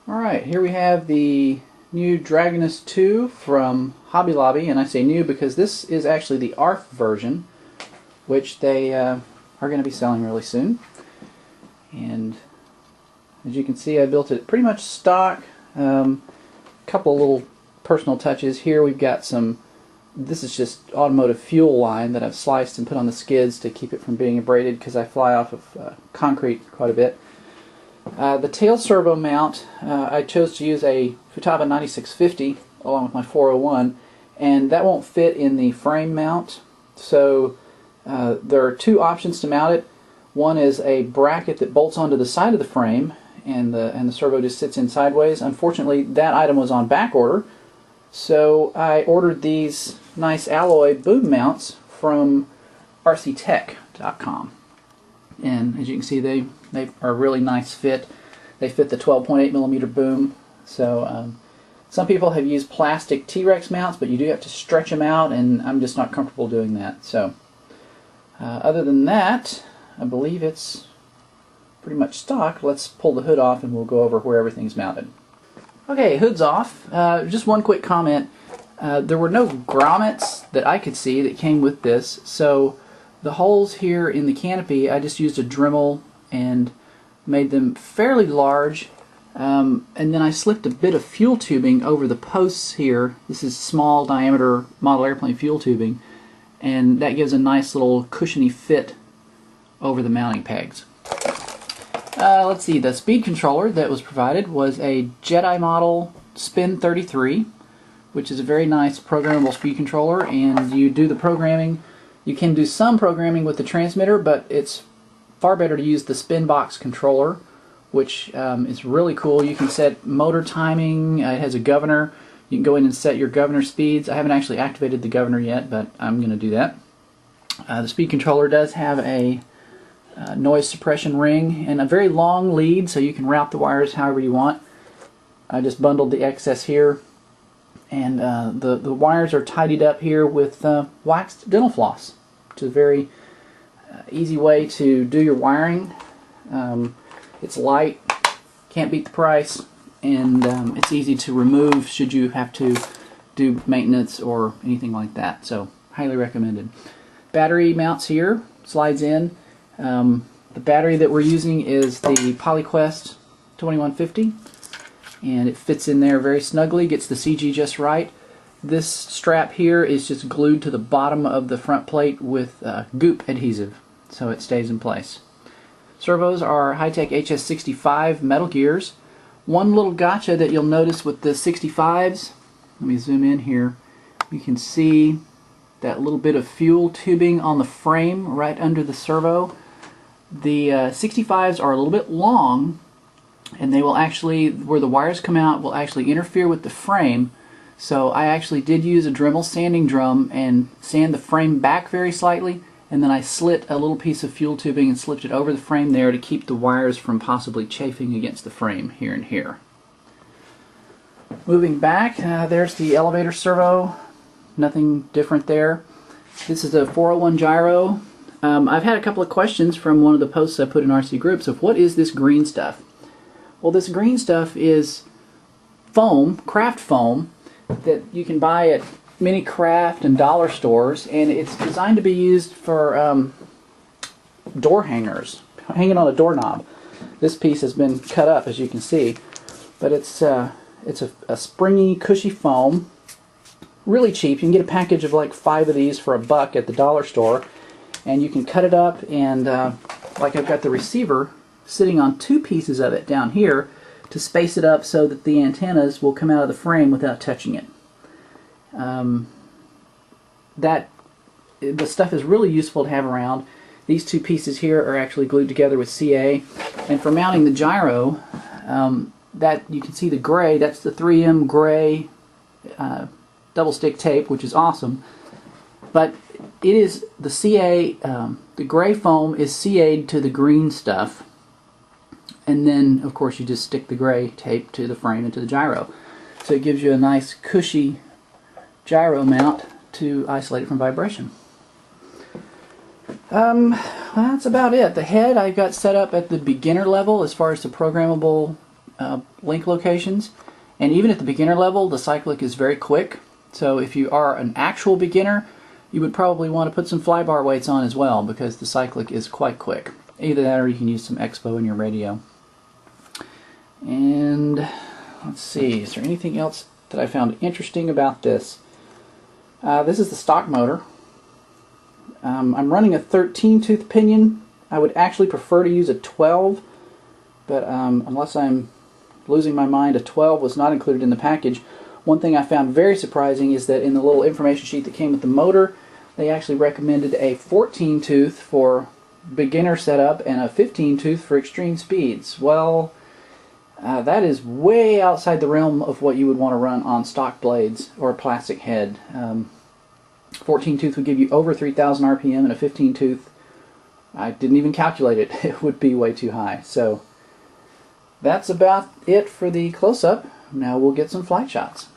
Alright, here we have the new Dragonus II from Hobby Lobby, and I say new because this is actually the ARF version, which they are going to be selling really soon. And as you can see, I built it pretty much stock. Couple of little personal touches. Here we've got some, this is just automotive fuel line that I've sliced and put on the skids to keep it from being abraded because I fly off of concrete quite a bit. The tail servo mount, I chose to use a Futaba 9650 along with my 401, and that won't fit in the frame mount. So there are two options to mount it. One is a bracket that bolts onto the side of the frame, and the servo just sits in sideways. Unfortunately, that item was on back order, so I ordered these nice alloy boom mounts from rctech.com. And as you can see, they are a really nice fit. They fit the 12.8mm boom. So some people have used plastic T-Rex mounts, but you do have to stretch them out, and I'm just not comfortable doing that. So other than that, I believe it's pretty much stock. Let's pull the hood off and we'll go over where everything's mounted. Okay, hood's off. Just one quick comment. There were no grommets that I could see that came with this, so the holes here in the canopy, I just used a Dremel and made them fairly large, and then I slipped a bit of fuel tubing over the posts here. This is small diameter model airplane fuel tubing, and that gives a nice little cushiony fit over the mounting pegs. Let's see, the speed controller that was provided was a Jedi model Spin 33, which is a very nice programmable speed controller, and you do the programming. You can do some programming with the transmitter, but it's far better to use the spin box controller, which is really cool. You can set motor timing. It has a governor. You can go in and set your governor speeds. I haven't actually activated the governor yet, but I'm going to do that. The speed controller does have a noise suppression ring and a very long lead, so you can route the wires however you want. I just bundled the excess here, and the wires are tidied up here with waxed dental floss, which is a very easy way to do your wiring. It's light, can't beat the price, and it's easy to remove should you have to do maintenance or anything like that. So highly recommended. Battery mounts here, slides in. The battery that we're using is the PolyQuest 2150, and it fits in there very snugly, gets the CG just right. This strap here is just glued to the bottom of the front plate with goop adhesive, so it stays in place. Servos are Hi-Tech HS65 metal gears. One little gotcha that you'll notice with the 65s, let me zoom in here, you can see that little bit of fuel tubing on the frame right under the servo. The 65s are a little bit long, and they will actually, where the wires come out, will actually interfere with the frame. So I actually did use a Dremel sanding drum and sand the frame back very slightly, and then I slit a little piece of fuel tubing and slipped it over the frame there to keep the wires from possibly chafing against the frame here and here. Moving back, there's the elevator servo. Nothing different there. This is a 401 gyro. I've had a couple of questions from one of the posts I put in RC groups of what is this green stuff? Well, this green stuff is foam, craft foam, that you can buy at many craft and dollar stores, and it's designed to be used for door hangers, hanging on a doorknob. This piece has been cut up, as you can see, but it's a springy, cushy foam, really cheap. You can get a package of like 5 of these for $1 at the dollar store, and you can cut it up, and like I've got the receiver sitting on 2 pieces of it down here to space it up so that the antennas will come out of the frame without touching it. The stuff is really useful to have around. These 2 pieces here are actually glued together with CA, and for mounting the gyro, that you can see the gray, that's the 3M gray double stick tape, which is awesome, but it is the CA, the gray foam is CA'd to the green stuff, and then of course you just stick the gray tape to the frame and to the gyro. So it gives you a nice cushy gyro mount to isolate it from vibration. That's about it. The head I've got set up at the beginner level as far as the programmable link locations. And even at the beginner level, the cyclic is very quick. So if you are an actual beginner, you would probably want to put some flybar weights on as well, because the cyclic is quite quick. Either that or you can use some expo in your radio. And let's see, is there anything else that I found interesting about this? This is the stock motor. I'm running a 13 tooth pinion. I would actually prefer to use a 12, but unless I'm losing my mind, a 12 was not included in the package. One thing I found very surprising is that in the little information sheet that came with the motor, they actually recommended a 14 tooth for beginner setup and a 15 tooth for extreme speeds. Well, that is way outside the realm of what you would want to run on stock blades or a plastic head. 14 tooth would give you over 3,000 RPM, and a 15 tooth, I didn't even calculate it, it would be way too high. So that's about it for the close-up. Now we'll get some flight shots.